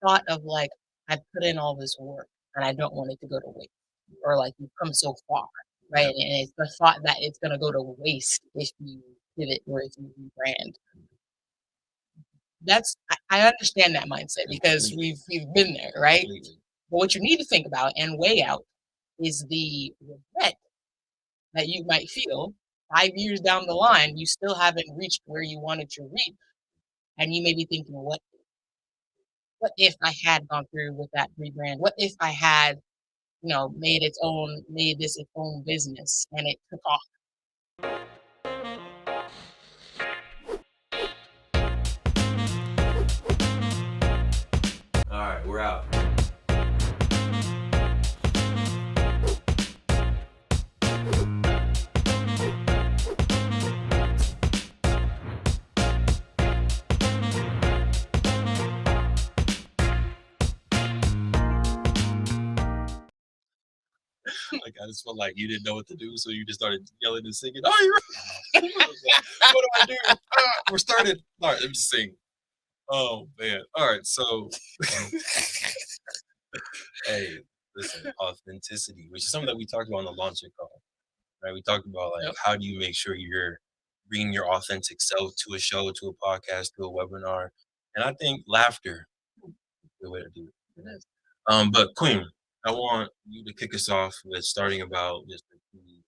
thought of like, I put in all this work and I don't want it to go to waste, or like you've come so far, right? And it's the thought that it's going to go to waste if you pivot or if you rebrand. I understand that mindset because we've been there, right? But what you need to think about and weigh out is the regret that you might feel 5 years down the line. You still haven't reached where you wanted to reach, and you may be thinking, what if I had gone through with that rebrand? What if I had, made this its own business and it took off? All right, we're out. Like, I just felt like you didn't know what to do, so you just started yelling and singing. Oh, you're right. What do I do? We're started. All right, let me sing. Oh man. All right, so hey, listen, authenticity, which is something that we talked about on the launching call, right? We talked about like how do you make sure you're bringing your authentic self to a show, to a podcast, to a webinar, and I think laughter is the way to do it. But Queen, I want you to kick us off with starting about just the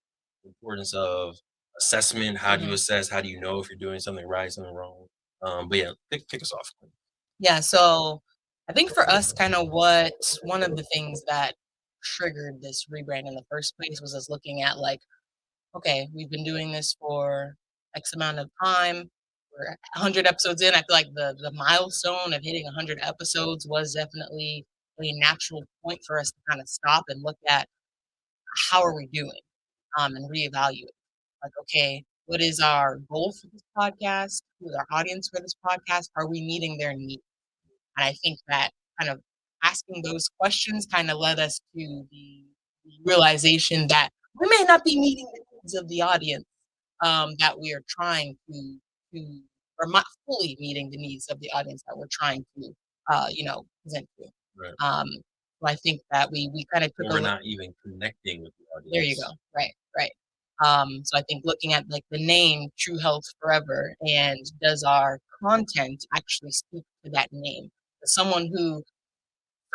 importance of assessment. How do you assess? How do you know if you're doing something right, something wrong? But yeah, kick us off, Queen. Yeah, so I think for us, kind of one of the things that triggered this rebrand in the first place was us looking at like, okay, we've been doing this for X amount of time. We're 100 episodes in. I feel like the milestone of hitting 100 episodes was definitely a natural point for us to kind of stop and look at how are we doing, and reevaluate. Like, okay, what is our goal for this podcast? Who's our audience for this podcast? Are we meeting their needs? And I think that kind of asking those questions kind of led us to the realization that we may not be meeting the needs of the audience, that we are trying to or not fully meeting the needs of the audience that we're trying to present to. Right. So I think that we kind of took we're not even connecting with the audience. There you go. Right. So I think looking at like the name True Health Forever, and does our content actually speak to that name? Someone who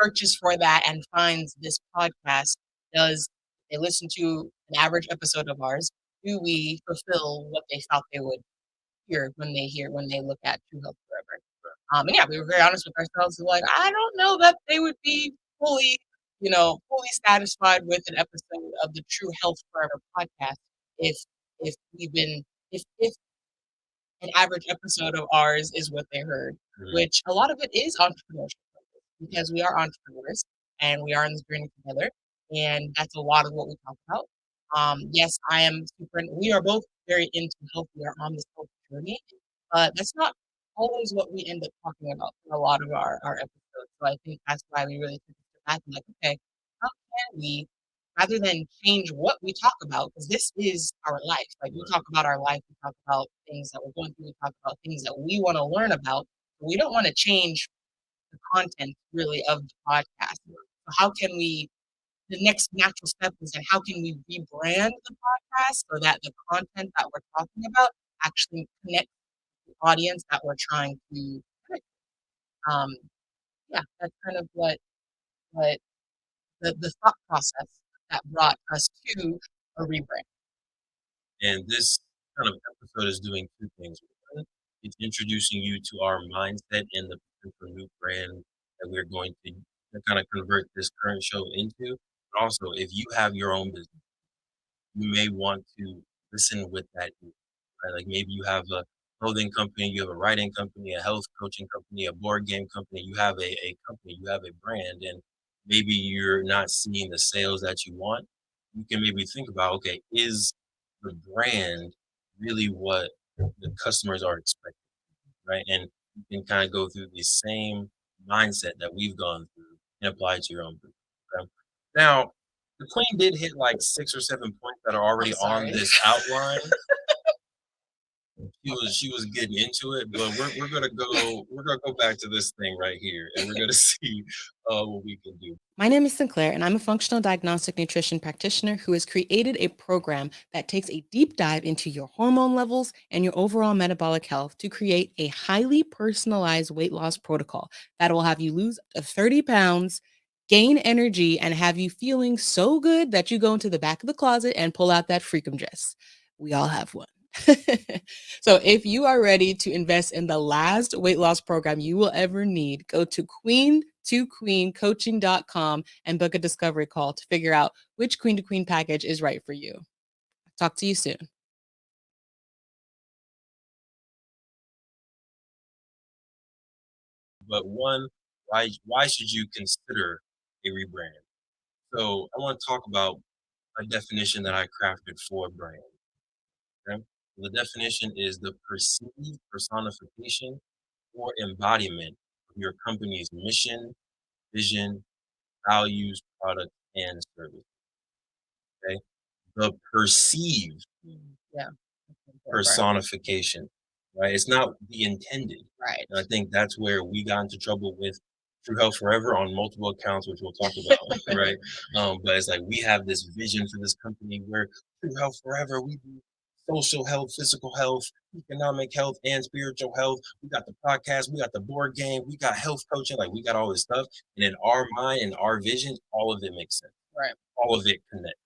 searches for that and finds this podcast, does they listen to an average episode of ours? Do we fulfill what they thought they would hear when they look at True Health Forever? And yeah, we were very honest with ourselves. Like, I don't know that they would be fully satisfied with an episode of the True Health Forever podcast if if an average episode of ours is what they heard, which a lot of it is entrepreneurship because we are entrepreneurs and we are on this journey together, and that's a lot of what we talk about. Yes, I am super. We are both very into health. We are on this health journey, but that's not always what we end up talking about for a lot of our episodes. So I think that's why we really took a step back and like, okay, how can we, rather than change what we talk about, because this is our life. Like we talk about our life, we talk about things that we're going through, we talk about things that we want to learn about. We don't want to change the content really of the podcast. So how can we, the next natural step is then how can we rebrand the podcast so that the content that we're talking about actually connects the audience that we're trying to connect. Yeah, that's kind of what the thought process that brought us to a rebrand. And this kind of episode is doing two things. It's introducing you to our mindset and the potential new brand that we're going to kind of convert this current show into. But also, if you have your own business, you may want to listen with that, right? Like maybe you have a clothing company, you have a writing company, a health coaching company, a board game company, you have a company, you have a brand, and maybe you're not seeing the sales that you want. You can maybe think about, okay, is the brand really what the customers are expecting, right? And you can kind of go through the same mindset that we've gone through and apply it to your own business. Okay? Now, the Queen did hit like 6 or 7 points that are already on this outline. She was getting into it, but we're gonna go back to this thing right here, and we're gonna see what we can do. My name is Sinclair, and I'm a functional diagnostic nutrition practitioner who has created a program that takes a deep dive into your hormone levels and your overall metabolic health to create a highly personalized weight loss protocol that will have you lose up to 30 pounds, gain energy, and have you feeling so good that you go into the back of the closet and pull out that freakum dress. We all have one. So if you are ready to invest in the last weight loss program you will ever need, go to queen2queencoaching.com and book a discovery call to figure out which queen to queen package is right for you. Talk to you soon. But one, why should you consider a rebrand? So I want to talk about a definition that I crafted for brand. Okay? The definition is the perceived personification or embodiment of your company's mission, vision, values, product, and service. Okay? The perceived Yeah. personification, right? It's not the intended. Right. And I think that's where we got into trouble with True Health Forever on multiple accounts, which we'll talk about, right? But it's like we have this vision for this company where True Health Forever, we do social health, physical health, economic health, and spiritual health. We got the podcast, we got the board game, we got health coaching, like we got all this stuff. And in our mind and our vision, all of it makes sense. Right. All of it connects.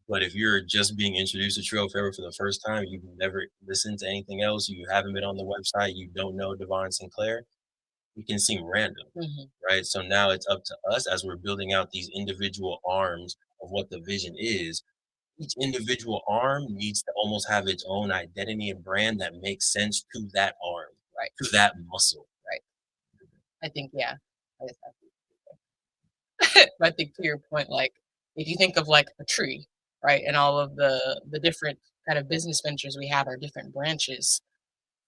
But if you're just being introduced to Trail Forever for the first time, you've never listened to anything else, you haven't been on the website, you don't know Divine Sinclair, it can seem random, right? So now it's up to us as we're building out these individual arms of what the vision is. Each individual arm needs to almost have its own identity and brand that makes sense to that arm, Right. to that muscle. Right. I think, yeah. I think to your point, like if you think of like a tree, right, and all of the different kind of business ventures we have are different branches.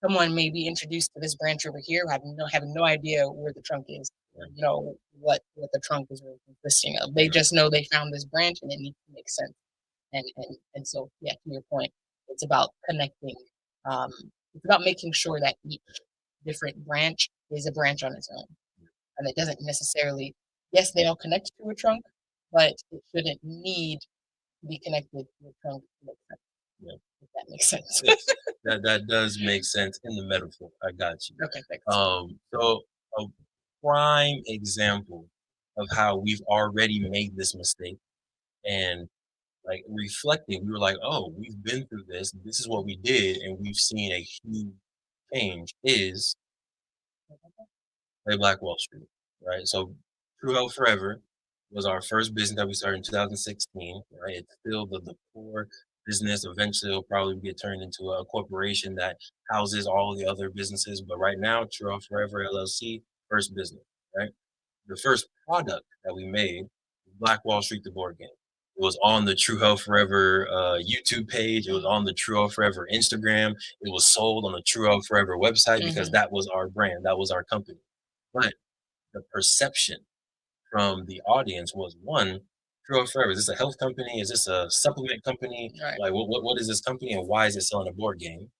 Someone may be introduced to this branch over here, having no idea where the trunk is, or, what the trunk is really consisting of. They just know they found this branch and it needs to make sense. And so yeah, to your point, it's about connecting. Um, it's about making sure that each different branch is a branch on its own, and it doesn't necessarily. Yes, they all connect to a trunk, but it shouldn't need to be connected to a trunk to make sense. Yeah. If that makes sense. Yes, that does make sense in the metaphor. I got you. Okay, thanks. So a prime example of how we've already made this mistake and like reflecting, we were like, oh, we've been through this. This is what we did, and we've seen a huge change. Is Play Black Wall Street, right? So True Health Forever was our first business that we started in 2016, right? It's still the core business. Eventually, it'll probably get turned into a corporation that houses all the other businesses. But right now, True Health Forever LLC, first business, right? The first product that we made was Black Wall Street, the board game. It was on the True Health Forever YouTube page. It was on the True Health Forever Instagram. It was sold on the True Health Forever website because that was our brand. That was our company. But the perception from the audience was one, True Health Forever. Is this a health company? Is this a supplement company? Right. Like, what is this company and why is it selling a board game?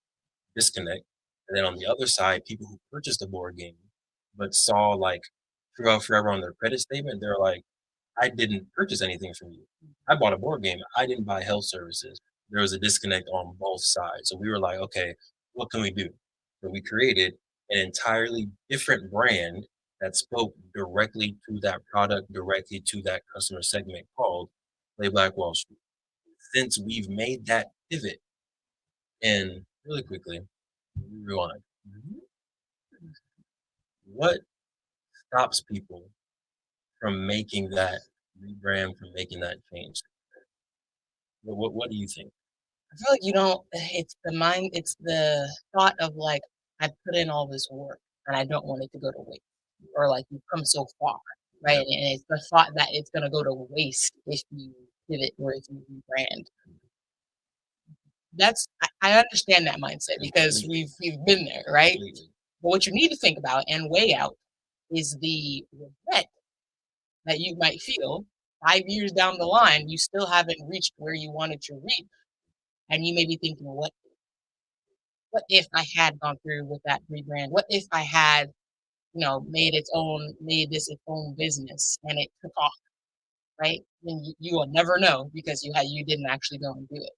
Disconnect. And then on the other side, people who purchased the board game but saw like True Health Forever on their credit statement, they're like, I didn't purchase anything from you. I bought a board game. I didn't buy health services. There was a disconnect on both sides. So we were like, okay, what can we do? So we created an entirely different brand that spoke directly to that product, directly to that customer segment called Play Black Wall Street. Since we've made that pivot, and really quickly, rewind. What stops people from making that rebrand, from making that change? What do you think? I feel like you don't it's the mind it's the thought of, like, "I put in all this work, and I don't want it to go to waste," or, like, "You've come so far," right? Yeah. And it's the thought that it's gonna go to waste if you pivot or if you rebrand. I understand that mindset because Completely, we've been there, right? completely. But what you need to think about and weigh out is the regret that you might feel 5 years down the line, you still haven't reached where you wanted to reach, and you may be thinking, "What what if I had gone through with that rebrand? What if I had, made this its own business and it took off, right? Then you will never know because you didn't actually go and do it.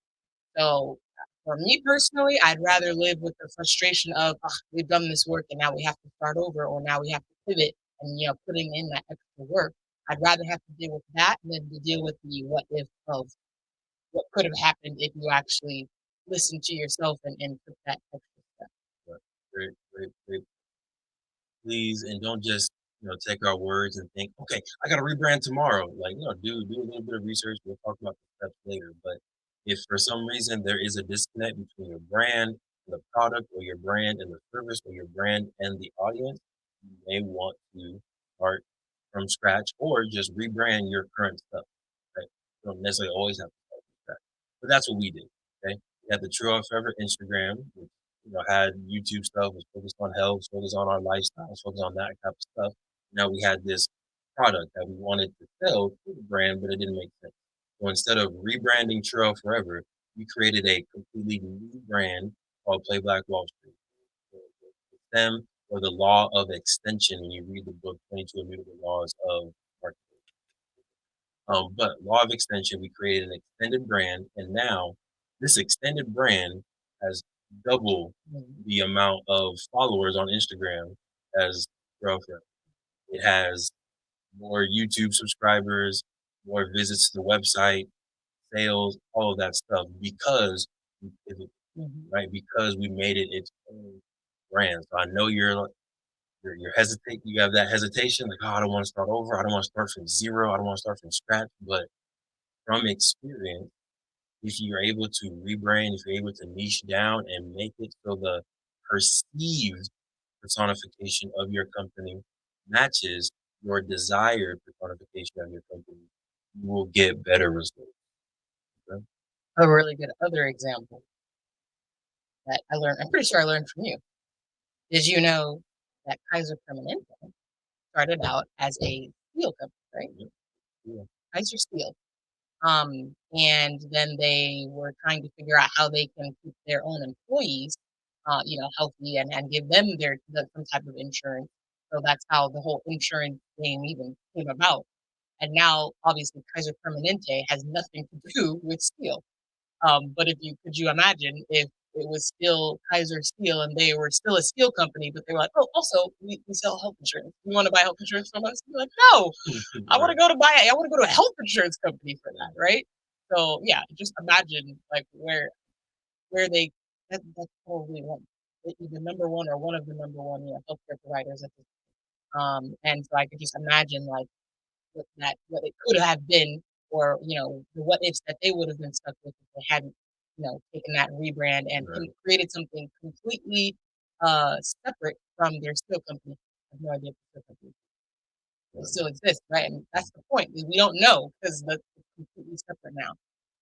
So for me personally, I'd rather live with the frustration of, "Ugh, we've done this work and now we have to start over, or now we have to pivot and putting in that extra work." I'd rather have to deal with that than to deal with the what if of what could have happened if you actually listened to yourself and took that extra step. But great, great, great. Please, and don't just take our words and think, okay, I got to rebrand tomorrow. Like, do a little bit of research. We'll talk about the steps later. But if for some reason there is a disconnect between your brand and the product, or your brand and the service, or your brand and the audience, you may want to start from scratch or just rebrand your current stuff. Right? You don't necessarily always have to start from scratch. But that's what we did. Okay. We had the True Forever Instagram, which had YouTube stuff, was focused on health, focused on our lifestyles, focused on that type of stuff. Now we had this product that we wanted to sell to the brand, but it didn't make sense. So instead of rebranding Trail Forever, we created a completely new brand called Play Black Wall Street. Them or the law of extension when you read the book 22 Immutable Laws of Marketing. But law of extension, we created an extended brand, and now this extended brand has double Mhm. the amount of followers on Instagram as Girlfriend. It has more YouTube subscribers, more visits to the website, sales, all of that stuff because we pivoted, Mhm. right? Because we made it its own brand. So I know you're hesitate. You have that hesitation, like, oh, I don't want to start over. I don't want to start from zero. I don't want to start from scratch. But from experience, if you're able to rebrand, if you're able to niche down and make it so the perceived personification of your company matches your desired personification of your company, you will get better results. Okay? A really good other example that I'm pretty sure I learned from you. Did you know that Kaiser Permanente started out as a steel company, right? Yeah, yeah, Kaiser Steel. And then they were trying to figure out how they can keep their own employees, healthy and give them some type of insurance. So that's how the whole insurance game even came about. And now, obviously, Kaiser Permanente has nothing to do with steel. But could you imagine if it was still Kaiser Steel and they were still a steel company, but they were like, oh, also we sell health insurance. You want to buy health insurance from us? You're like, no, right. I want to go to a health insurance company for that, right? So yeah, just imagine like where they that's probably the number one or one of the number one, healthcare providers at this. And so I could just imagine like what it could have been, or the what ifs that they would have been stuck with if they hadn't taken that rebrand and Right. created something completely separate from their steel company. I have no idea if the steel company it Right. still exists, right? And that's the point. We don't know because it's completely separate now.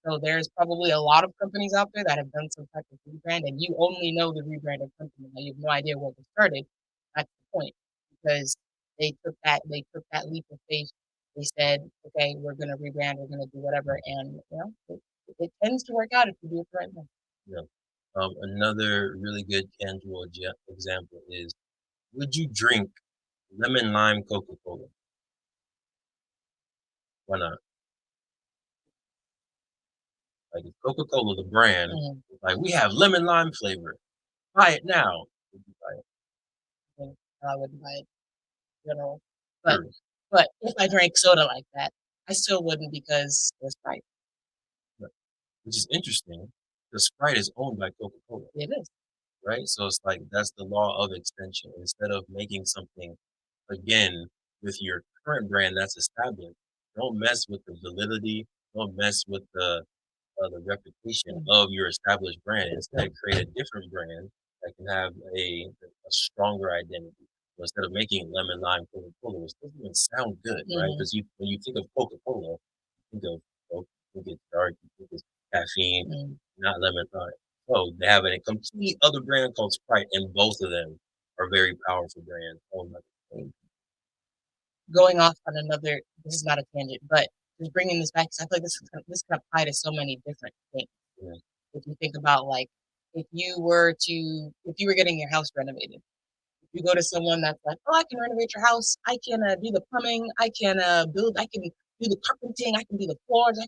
So there's probably a lot of companies out there that have done some type of rebrand, and you only know the rebranded company. Now you have no idea where they started. That's the point, because they took that leap of faith. They said, "Okay, we're going to rebrand. We're going to do whatever," and it tends to work out if you do it the right way. Yeah. Another really good tangible example is, would you drink lemon lime Coca-Cola? Why not? Like, if Coca-Cola, the brand, Mhm. like, we have lemon lime flavor. Buy it now. Would you buy it? And I wouldn't buy it in general, but True. but if I drank soda like that, I still wouldn't because there's Sprite. Right. Which is interesting because Sprite is owned by Coca-Cola, It is. right? So it's like that's the law of extension. Instead of making something again with your current brand that's established, don't mess with the validity, don't mess with the reputation Mhm. of your established brand. Instead, create a different brand that can have a stronger identity. So instead of making lemon lime Coca-Cola, which doesn't even sound good, right? Mhm. Because when you think of Coca-Cola, you think of Coke, you think it's dark, you think it's caffeine, Mhm. not lemon lime. So they have a complete other brand called Sprite, and both of them are very powerful brands owned by the same. Going off on another, this is not a tangent, but just bringing this back, 'cause I feel like this can apply to so many different things. Yeah, If you think about, like, if you were getting your house renovated, you go to someone that's like, "Oh, I can renovate your house. I can do the plumbing. I can build. I can do the carpenting. I can do the floors.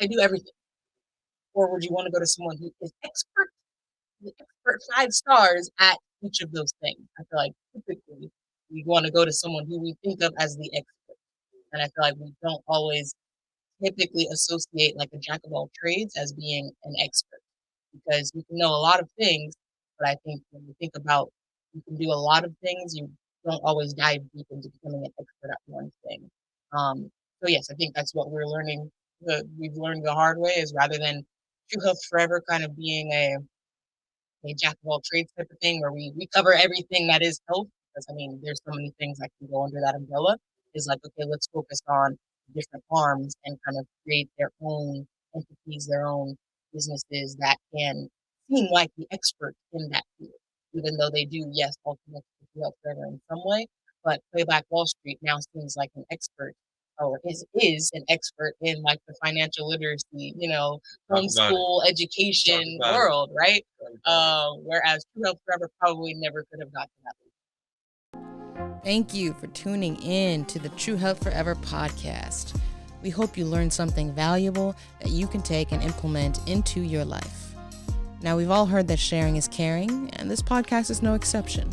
I do everything." Or would you want to go to someone who is expert 5 stars at each of those things? I feel like typically we want to go to someone who we think of as the expert, and I feel like we don't always typically associate like a jack of all trades as being an expert because you can know a lot of things, but I think when you think about you can do a lot of things, you don't always dive deep into becoming an expert at one thing. So yes, I think that's what we've learned the hard way is rather than True Health Forever kind of being a jack of all trades type of thing where we cover everything that is health because I mean there's so many things that can go under that umbrella is like okay let's focus on different arms and kind of create their own entities, their own businesses that can seem like the expert in that field, even though they do yes ultimately help further in some way. But Playback Wall Street now seems like an expert or is an expert in like the financial literacy, Talk about it. homeschool Talk education about it. world, right? Talk about it. Whereas True Health Forever probably never could have got to that. Thank you for tuning in to the True Health Forever podcast. We hope you learned something valuable that you can take and implement into your life. Now, we've all heard that sharing is caring, and this podcast is no exception.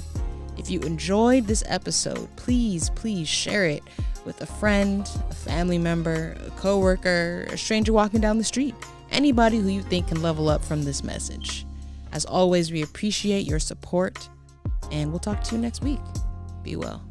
If you enjoyed this episode, please share it with a friend, a family member, a coworker, a stranger walking down the street, anybody who you think can level up from this message. As always, we appreciate your support, and we'll talk to you next week. Be well.